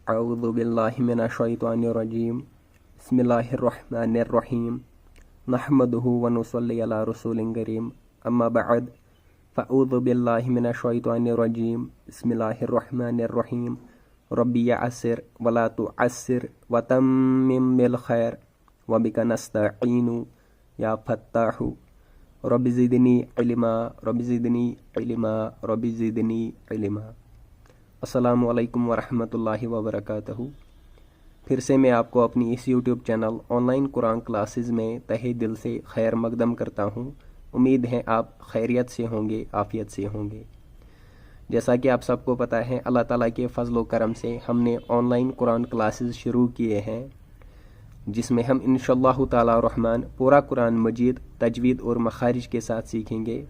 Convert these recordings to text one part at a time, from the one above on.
अऊज़ु बिल्लाहि मिनश्शैतानिर्रजीम बिस्मिल्लाहिर्रहमानिर्रहीम नहमदुहु व नुसल्ली अला रसूलिन करीम अम्मा बअद फ़अऊज़ु बिल्लाहि मिनश्शैतानिर्रजीम बिस्मिल्लाहिर्रहमानिर्रहीम रब्बी यस्सिर वला तुअस्सिर व तम्मिम बिल खैर व बिका नस्तईनु या फत्ताहु रब्बी ज़िदनी इल्मा रब्बी ज़िदनी इल्मा रब्बी ज़िदनी इल्मा। अस्सलामु अलैकुम वरहमतुल्लाहि वबरकातुहू। फिर से मैं आपको अपनी इस YouTube channel online Quran classes में तहे दिल से खैर मकदम करता हूँ। उम्मीद है आप खैरियत से होंगे, आफ़ियत से होंगे। जैसा कि आप सबको पता है, अल्लाह ताला के फजल व करम से हमने ऑनलाइन कुरान क्लासेस शुरू किए हैं, जिसमें हम इंशाअल्लाह ताला रहमान पूरा कुरान मजीद तजवीद और मखारिज के साथ सीखेंगे,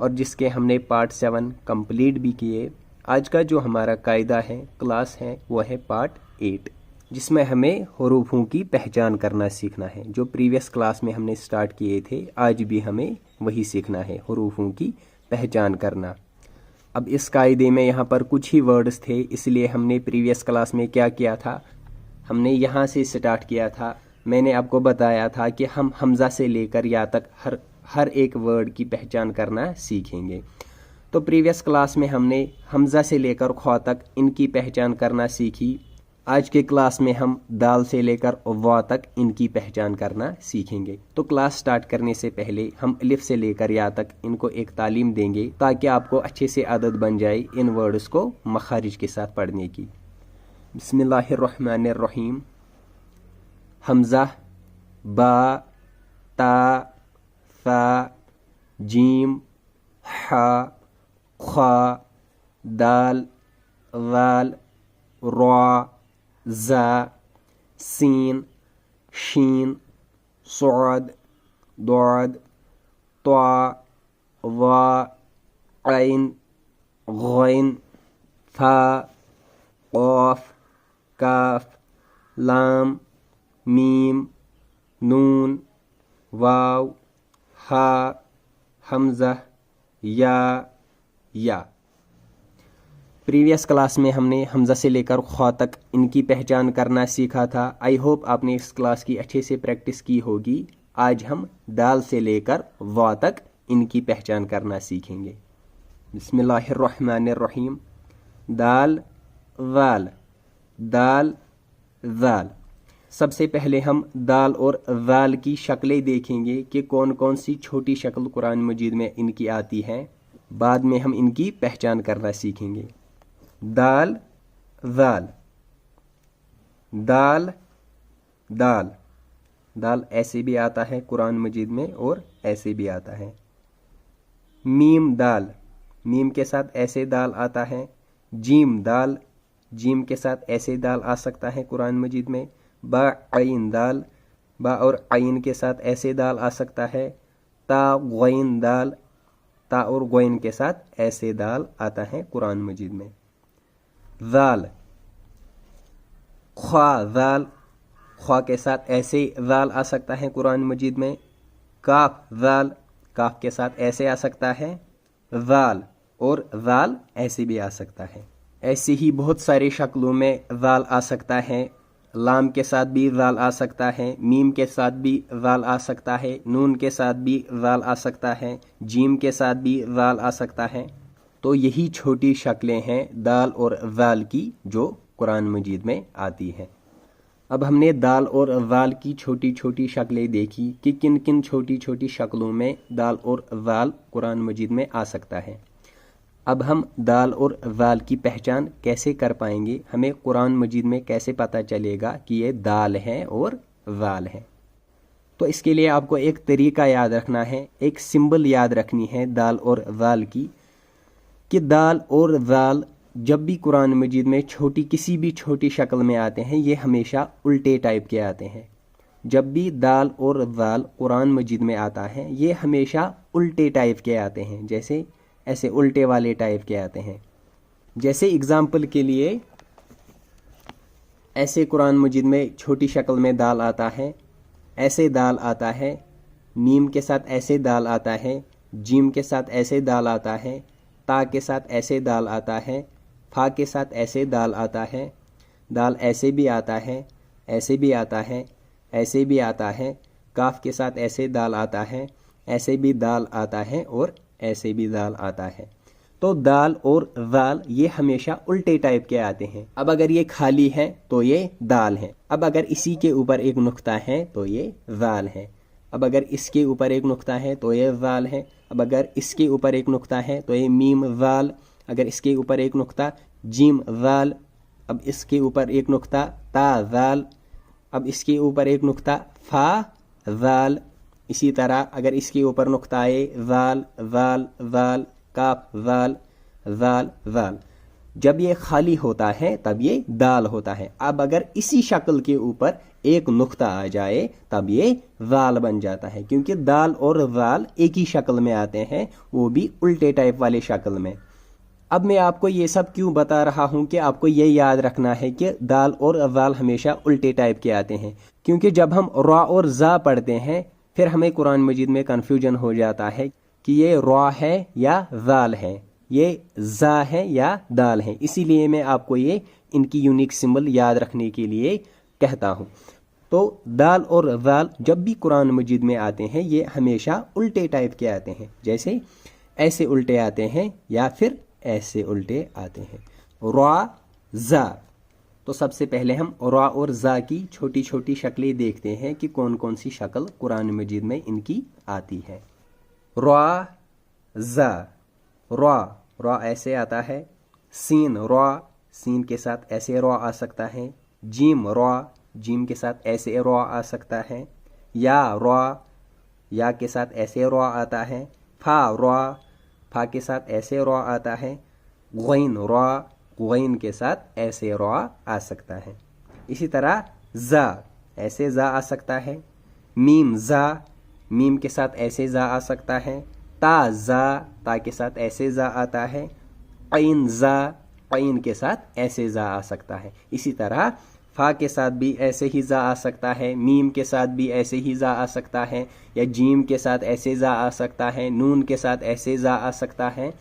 और जिसके हमने पार्ट 7 कंप्लीट भी किए। आज का जो हमारा कायदा है, क्लास है, वो है पार्ट 8, जिसमें हमें हरूफों की पहचान करना सीखना है। जो प्रीवियस क्लास में हमने स्टार्ट किए थे, आज भी हमें वही सीखना है, हरूफों की पहचान करना। अब इस कायदे में यहाँ पर कुछ ही वर्ड्स थे, इसलिए हमने प्रीवियस क्लास में क्या किया था, हमने यहाँ से स्टार्ट किया था। मैंने आपको बताया था कि हम हमज़ा से लेकर या तक हर एक वर्ड की पहचान करना सीखेंगे। तो प्रीवियस क्लास में हमने हमज़ा से लेकर ख्वा तक इनकी पहचान करना सीखी। आज के क्लास में हम दाल से लेकर वा तक इनकी पहचान करना सीखेंगे। तो क्लास स्टार्ट करने से पहले हम अलिफ से लेकर या तक इनको एक तालीम देंगे, ताकि आपको अच्छे से आदत बन जाए इन वर्ड्स को मखारिज के साथ पढ़ने की। बिस्मिल्लाहिर्रहमानिर्रहीम। हमज़ा, बा, ता, सा, जीम, हा, ख्वा, दाल, वाल, रा, ज़ा, सीन, शीन, सौद, दौद, त्वा, वा, ऐन, गैन, फा, क़ाफ, काफ, लाम, मीम, नून, वाव, हा, हमज़ा, या। प्रीवियस क्लास में हमने हमज़ा से लेकर ख्वा तक इनकी पहचान करना सीखा था। आई होप आपने इस क्लास की अच्छे से प्रैक्टिस की होगी। आज हम दाल से लेकर वा तक इनकी पहचान करना सीखेंगे। बिस्मिल्लाहिर्रहमानिर्रहीम। दाल, वाल, दाल, वाल। सबसे पहले हम दाल और वाल की शक्लें देखेंगे कि कौन कौन सी छोटी शक्ल कुरान मजीद में इनकी आती हैं। बाद में हम इनकी पहचान करना सीखेंगे। दाल, वाल, दाल, दाल। दाल ऐसे भी आता है कुरान मजीद में और ऐसे भी आता है। मीम, दाल, मीम के साथ ऐसे दाल आता है। जीम, दाल, जीम के साथ ऐसे दाल आ सकता है कुरान मजीद में। बा, आइन, दाल, बा और आइन के साथ ऐसे दाल आ सकता है। ता, गैन, दाल, ता और गैन के साथ ऐसे दाल आता है कुरान मजीद में। दाल, ख्वा, दाल, ख्वा के साथ ऐसे दाल आ सकता है कुरान मजीद में। काफ, दाल, काफ के साथ ऐसे आ सकता है। दाल और दाल ऐसे भी आ सकता है। ऐसे ही बहुत सारे शक्लों में दाल आ सकता है। लाम के साथ भी दाल आ सकता है। मीम के साथ भी दाल आ सकता है। नून के साथ भी दाल आ सकता है। जीम के साथ भी दाल आ सकता है। तो यही छोटी शक्लें हैं दाल और दाल की, जो कुरान मजीद में आती हैं। अब हमने दाल और दाल की छोटी छोटी शक्लें देखी कि किन किन छोटी छोटी शक्लों में दाल और दाल कुरान मजीद में आ सकता है। अब हम दाल और दाल की पहचान कैसे कर पाएंगे, हमें कुरान मजीद में कैसे पता चलेगा कि ये दाल है और दाल है। तो इसके लिए आपको एक तरीका याद रखना है, एक सिंबल याद रखनी है दाल और दाल की, कि दाल और दाल जब भी कुरान मजीद में किसी भी छोटी शक्ल में आते हैं, ये हमेशा उल्टे टाइप के आते हैं। जब भी दाल और दाल कुरान मजीद में आता है, ये हमेशा उल्टे टाइप के आते हैं, जैसे ऐसे उल्टे वाले टाइप के आते हैं। जैसे एग्जाम्पल के लिए, ऐसे कुरान मजीद में छोटी शक्ल में दाल आता है, ऐसे दाल आता है। मीम के साथ ऐसे दाल आता है। जीम के साथ ऐसे दाल आता है। ता के साथ ऐसे दाल आता है। फा के साथ ऐसे दाल आता है। दाल ऐसे भी आता है, ऐसे भी आता है, ऐसे भी आता है, काफ के साथ ऐसे दाल आता है, ऐसे भी दाल आता है और ऐसे भी दाल आता है। तो दाल और दाल ये हमेशा उल्टे टाइप के आते हैं। अब अगर ये खाली है तो ये दाल है। अब अगर इसी के ऊपर एक नुक्ता है तो ये दाल है। अब अगर इसके ऊपर एक नुक्ता है तो ये दाल है। अब अगर इसके ऊपर एक नुक्ता है तो ये मीम दाल। अगर इसके ऊपर एक नुक्ता जीम दाल। अब इसके ऊपर एक नुक्ता ता दाल। अब इसके ऊपर एक नुक्ता फा दाल। इसी तरह अगर इसके ऊपर नुक्ता आए दाल दाल दाल, काफ दाल दाल दाल। जब ये खाली होता है तब ये दाल होता है। अब अगर इसी शक्ल के ऊपर एक नुक्ता आ जाए तब ये दाल बन जाता है, क्योंकि दाल और दाल एक ही शक्ल में आते हैं, वो भी उल्टे टाइप वाले शक्ल में। अब मैं आपको ये सब क्यों बता रहा हूँ कि आपको ये याद रखना है कि दाल और दाल हमेशा उल्टे टाइप के आते हैं, क्योंकि जब हम रा और जा पढ़ते हैं फिर हमें कुरान मजीद में कन्फ्यूजन हो जाता है कि ये रा है या दाल है, ये जा है या दाल है। इसीलिए मैं आपको ये इनकी यूनिक सिंबल याद रखने के लिए कहता हूँ। तो दाल और दाल जब भी कुरान मजीद में आते हैं ये हमेशा उल्टे टाइप के आते हैं, जैसे ऐसे उल्टे आते हैं या फिर ऐसे उल्टे आते हैं। रा जा। तो सबसे पहले हम रा और जा की छोटी छोटी शक्लें देखते हैं कि कौन कौन सी शक्ल कुरान मजीद में इनकी आती है। रा जा, रा रा ऐसे आता है। सीन रा, सीन के साथ ऐसे रा आ सकता है। जीम रा, जीम के साथ ऐसे रा आ सकता है। या रा, या के साथ ऐसे रा आता है। फा रा, फा के साथ ऐसे रा आता है। गैन रा, गैन के साथ ऐसे रा आ सकता है। इसी तरह जा, ऐसे जा आ सकता है। मीम जा, मीम के साथ ऐसे जा आ सकता है। ता जा, ता के साथ ऐसे जा आता है। ऐन जा, ऐन के साथ ऐसे जा आ सकता है। इसी तरह फा के साथ भी ऐसे ही जा आ सकता है। मीम के साथ भी ऐसे ही जा आ सकता है, या जीम के साथ ऐसे जा आ सकता है। नून के साथ ऐसे जा आ सकता है।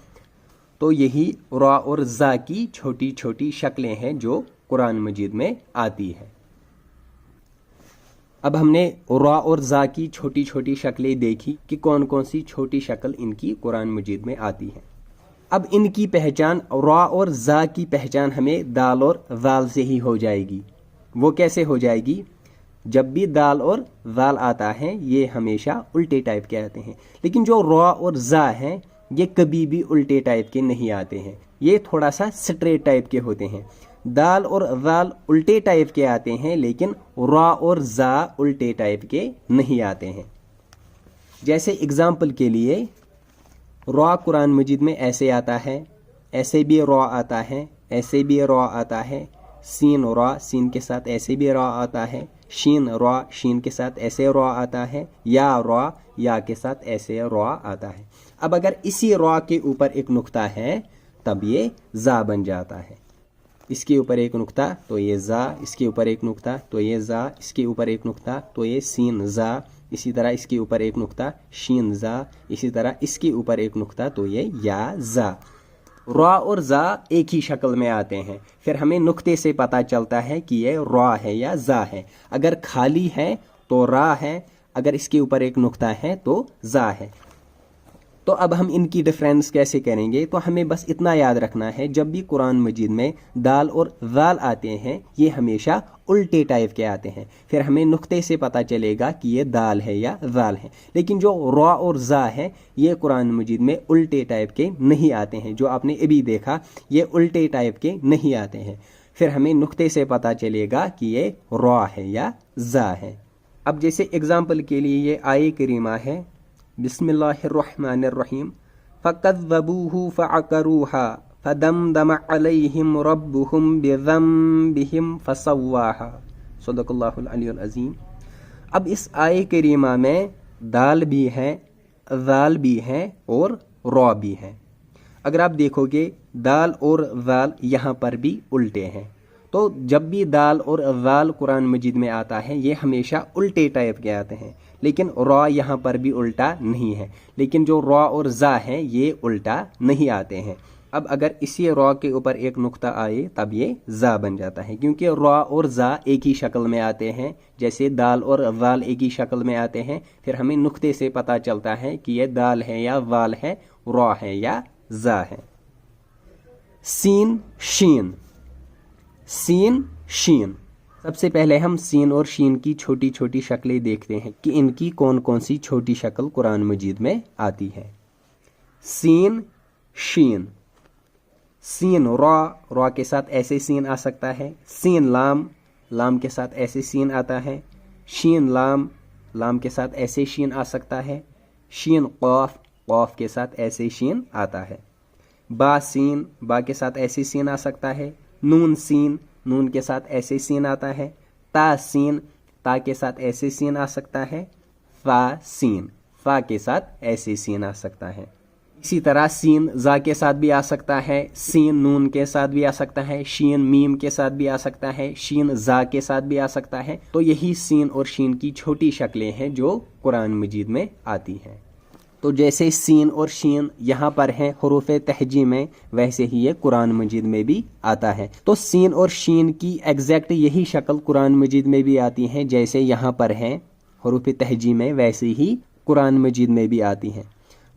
तो यही रा और जा की छोटी छोटी शक्लें हैं जो कुरान मजीद में आती है। अब हमने रा और जा की छोटी छोटी शक्लें देखी कि कौन कौन सी छोटी शक्ल इनकी कुरान मजीद में आती है। अब इनकी पहचान, रा और जा की पहचान हमें दाल और दाल से ही हो जाएगी। वो कैसे हो जाएगी? जब भी दाल और दाल आता है ये हमेशा उल्टे टाइप के आते हैं, लेकिन जो रा और जा हैं ये कभी भी उल्टे टाइप के नहीं आते हैं, ये थोड़ा सा स्ट्रेट टाइप के होते हैं। दाल और दाल उल्टे टाइप के आते हैं, लेकिन रा और जा उल्टे टाइप के नहीं आते हैं। जैसे एग्जाम्पल के लिए रा कुरान मजीद में ऐसे आता है, ऐसे भी रा आता है, ऐसे भी रा आता है। सीन रा, सीन के साथ ऐसे भी रा आता है। शीन रा, शीन के साथ ऐसे रा आता है। या के साथ ऐसे रा आता है। अब अगर इसी रा के ऊपर एक नुक्ता है तब ये जा बन जाता है। इसके ऊपर एक नुक्ता तो ये जा, इसके ऊपर एक नुक्ता तो ये जा, इसके ऊपर एक नुक्ता तो ये सीन जा। इसी तरह इसके ऊपर एक नुक्ता शीन जा। इसी तरह इसके ऊपर एक नुक्ता तो ये या जा। रा और जा एक ही शक्ल में आते हैं, फिर हमें नुक्ते से पता चलता है कि ये रा है या जा है। अगर खाली है तो रा है, अगर इसके ऊपर एक नुक्ता है तो जा है। तो अब हम इनकी डिफरेंस कैसे करेंगे? तो हमें बस इतना याद रखना है, जब भी कुरान मजीद में दाल और दाल आते हैं ये हमेशा उल्टे टाइप के आते हैं। फिर हमें नुक्ते से पता चलेगा कि ये दाल है या दाल है। लेकिन जो रा और जा है ये कुरान मजीद में उल्टे टाइप के नहीं आते हैं। जो आपने अभी देखा ये उल्टे टाइप के नहीं आते हैं। फिर हमें नुक्ते से पता चलेगा कि ये रा है या जा है। अब जैसे एग्जाम्पल के लिए ये आये करीमा है, बिस्मिल्लाहिर्रहमानिर्रहीम, फकज़्ज़बूहु फअक़रूहा फदमदम अलैहिम रब्बुहुम बिज़म्बिहिम फसव्वाहा। सदक़ल्लाहुल अलीयुल अज़ीम। अब इस आये करीमा में दाल भी है, दाल भी है और रा भी है। अगर आप देखोगे दाल और दाल यहाँ पर भी उल्टे हैं। तो जब भी दाल और दाल कुरान मजीद में आता है ये हमेशा उल्टे टाइप के आते हैं, लेकिन रा यहाँ पर भी उल्टा नहीं है। लेकिन जो रा और जा है ये उल्टा नहीं आते हैं। अब अगर इसी रॉ के ऊपर एक नुक्ता आए तब ये जा बन जाता है, क्योंकि रॉ और जा एक ही शक्ल में आते हैं, जैसे दाल और वाल एक ही शक्ल में आते हैं। फिर हमें नुक्ते से पता चलता है कि ये दाल है या वाल है, रॉ है या जा है। सीन शीन, सीन शीन। सबसे पहले हम सीन और शीन की छोटी छोटी शक्लें देखते हैं कि इनकी कौन कौन सी छोटी शक्ल कुरान मजीद में आती है। सीन शीन, सीन रॉ के साथ ऐसे सीन आ सकता है, सीन लाम, लाम के साथ ऐसे सीन आता है, शीन लाम, लाम के साथ ऐसे शीन आ सकता है, शीन क़ाफ, क़ाफ के साथ ऐसे शीन आता है, बा सीन, बा के साथ ऐसे सीन आ सकता है, नून सीन, नून के साथ ऐसे सीन आता है, ता सीन, ता के साथ ऐसे सीन आ सकता है, फा सीन, फा के साथ ऐसे सीन आ सकता है। इसी तरह सीन जा के साथ भी आ सकता है, सीन नून के साथ भी आ सकता है, शीन मीम के साथ भी आ सकता है, शीन जा के साथ भी आ सकता है। तो यही सीन और शीन की छोटी शक्लें हैं जो कुरान मजीद में आती हैं। तो जैसे सीन और शीन यहाँ पर हैं हुरूफ तहजी में, वैसे ही ये कुरान मजीद में भी आता है। तो सीन और शीन की एग्जैक्ट यही शक्ल कुरान मजीद में भी आती हैं, जैसे यहाँ पर हैं हुरूफ तहजी में, वैसे ही कुरान मजीद में भी आती हैं।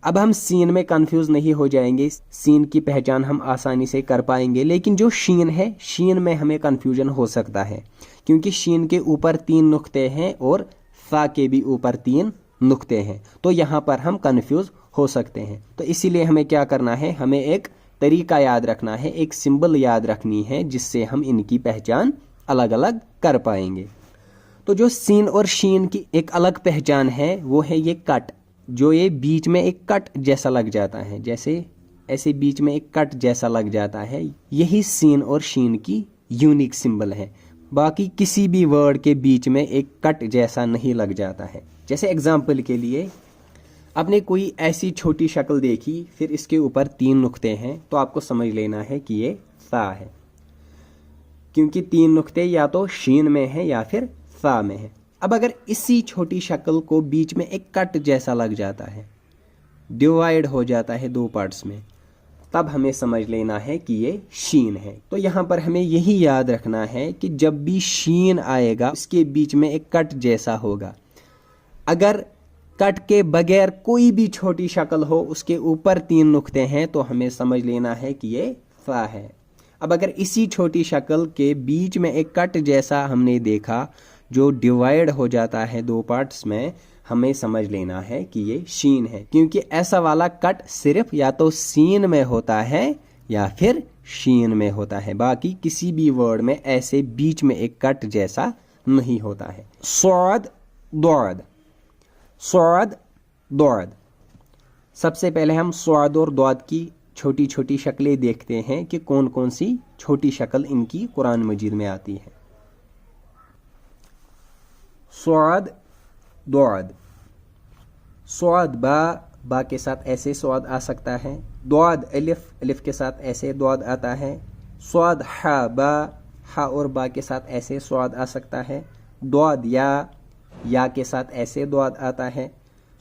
अब हम सीन में कंफ्यूज नहीं हो जाएंगे, सीन की पहचान हम आसानी से कर पाएंगे, लेकिन जो शीन है, शीन में हमें कंफ्यूजन हो सकता है, क्योंकि शीन के ऊपर 3 नुक्ते हैं और फा के भी ऊपर 3 नुक्ते हैं, तो यहाँ पर हम कंफ्यूज हो सकते हैं। तो इसीलिए हमें क्या करना है, हमें एक तरीका याद रखना है, एक सिंबल याद रखनी है, जिससे हम इनकी पहचान अलग अलग कर पाएंगे। तो जो सीन और शीन की एक अलग पहचान है वो है ये कट, जो ये बीच में एक कट जैसा लग जाता है, जैसे ऐसे बीच में एक कट जैसा लग जाता है, यही सीन और शीन की यूनिक सिंबल है। बाकी किसी भी वर्ड के बीच में एक कट जैसा नहीं लग जाता है। जैसे एग्जाम्पल के लिए आपने कोई ऐसी छोटी शक्ल देखी, फिर इसके ऊपर 3 नुक्ते हैं, तो आपको समझ लेना है कि ये फा है, क्योंकि 3 नुक्ते या तो शीन में है या फिर फा में है। अब अगर इसी छोटी शक्ल को बीच में एक कट जैसा लग जाता है, डिवाइड हो जाता है 2 पार्ट्स में, तब हमें समझ लेना है कि ये शीन है। तो यहाँ पर हमें यही याद रखना है कि जब भी शीन आएगा इसके बीच में एक कट जैसा होगा। अगर कट के बगैर कोई भी छोटी शक्ल हो, उसके ऊपर 3 नुक्ते हैं, तो हमें समझ लेना है कि ये फा है। अब अगर इसी छोटी शक्ल के बीच में एक कट जैसा हमने देखा जो डिवाइड हो जाता है 2 पार्ट्स में, हमें समझ लेना है कि ये शीन है, क्योंकि ऐसा वाला कट सिर्फ या तो सीन में होता है या फिर शीन में होता है। बाकी किसी भी वर्ड में ऐसे बीच में एक कट जैसा नहीं होता है। स्वाद दौद, स्वाद दौद। सबसे पहले हम स्वाद और दौद की छोटी छोटी शक्लें देखते हैं कि कौन कौन सी छोटी शक्ल इनकी कुरान मजीद में आती है। स्वाद दौद, स्वाद बा के साथ ऐसे स्वाद आ सकता है, दौद अलिफ, अलिफ के साथ ऐसे दौद आता है, स्वाद हा और बा के साथ ऐसे स्वाद आ सकता है, दौद या के साथ ऐसे दौद आता है,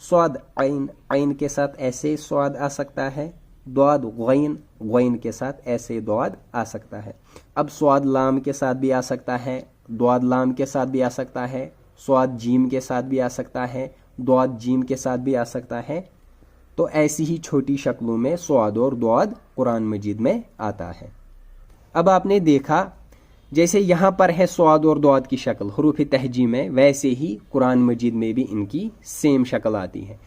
स्वाद आइन के साथ ऐसे स्वाद आ सकता है, दौद गैन के साथ ऐसे दौद आ सकता है। अब स्वाद लाम के साथ भी आ सकता है, दौद लाम के साथ भी आ सकता है, स्वाद जीम के साथ भी आ सकता है, दौद जीम के साथ भी आ सकता है। तो ऐसी ही छोटी शक्लों में स्वाद और दौद कुरान मजीद में आता है। अब आपने देखा जैसे यहाँ पर है स्वाद और दौद की शक्ल हुरूफ तहजी में, वैसे ही कुरान मजीद में भी इनकी सेम शक्ल आती है।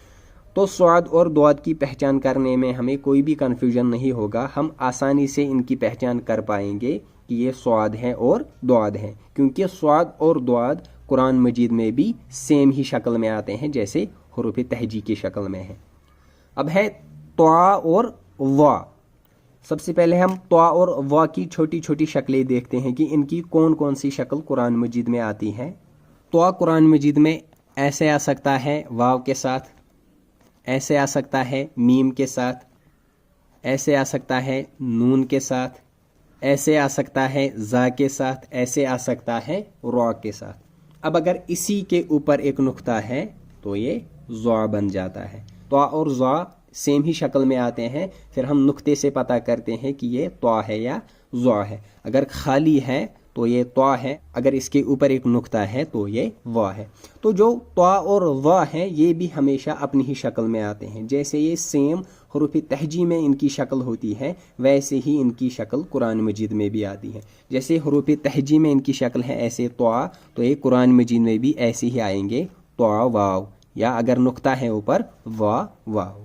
तो स्वाद और दौद की पहचान करने में हमें कोई भी कन्फ्यूजन नहीं होगा, हम आसानी से इनकी पहचान कर पाएंगे कि ये स्वाद है और दौद है, क्योंकि स्वाद और दौद कुरान मजीद में भी सेम ही शक्ल में आते हैं जैसे हुरूफ तहजी की शक्ल में है। अब है त्वा और वा। सबसे पहले हम त्वा और वा की छोटी छोटी शक्लें देखते हैं कि इनकी कौन कौन सी शक्ल कुरान मजीद में आती है। त्वा कुरान मजीद में ऐसे आ सकता है वाव के साथ, ऐसे आ सकता है मीम के साथ, ऐसे आ सकता है नून के साथ, ऐसे आ सकता है जा के साथ, ऐसे आ सकता है रॉ के साथ। अब अगर इसी के ऊपर एक नुक्ता है तो ये ज़ा बन जाता है। त्वा और ज़ा सेम ही शक्ल में आते हैं फिर हम नुक्ते से पता करते हैं कि ये त्वा है या ज़ा है। अगर खाली है तो ये त्वा है, अगर इसके ऊपर एक नुक्ता है तो ये वा है। तो जो त्वा और वा है ये भी हमेशा अपनी ही शक्ल में आते हैं। जैसे ये सेम हरूफ तहजी में इनकी शक्ल होती है वैसे ही इनकी शक्ल कुरान मजीद में भी आती है। जैसे हरूफ तहजी में इनकी शक्ल है ऐसे त्वा, तो ये कुरान मजीद में भी ऐसे ही आएंगे त्वा वाव, या अगर नुक्ता है ऊपर वा वाव।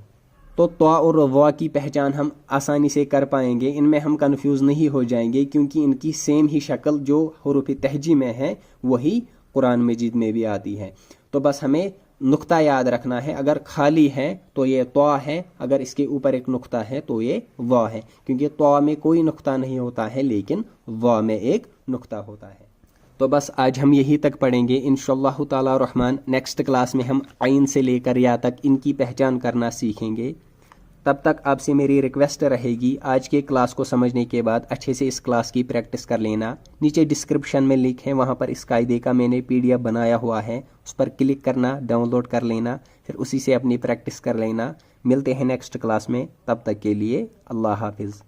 तो त्वा और वा की पहचान हम आसानी से कर पाएंगे, इनमें हम कंफ्यूज नहीं हो जाएंगे क्योंकि इनकी सेम ही शक्ल जो हरूफ तहजी में है वही कुरान मजीद में भी आती है। तो बस हमें नुक्ता याद रखना है, अगर खाली है तो ये त्वा है, अगर इसके ऊपर एक नुक्ता है तो ये वा है, क्योंकि त्वा में कोई नुक्ता नहीं होता है लेकिन वा में एक नुक्ता होता है। तो बस आज हम यही तक पढ़ेंगे इंशाअल्लाह ताला रहमान। नेक्स्ट क्लास में हम आइन से लेकर या तक इनकी पहचान करना सीखेंगे। तब तक आपसे मेरी रिक्वेस्ट रहेगी आज के क्लास को समझने के बाद अच्छे से इस क्लास की प्रैक्टिस कर लेना। नीचे डिस्क्रिप्शन में लिंक है, वहाँ पर इस कायदे का मैंने PDF बनाया हुआ है, उस पर क्लिक करना, डाउनलोड कर लेना, फिर उसी से अपनी प्रैक्टिस कर लेना। मिलते हैं नेक्स्ट क्लास में, तब तक के लिए अल्लाह हाफिज़।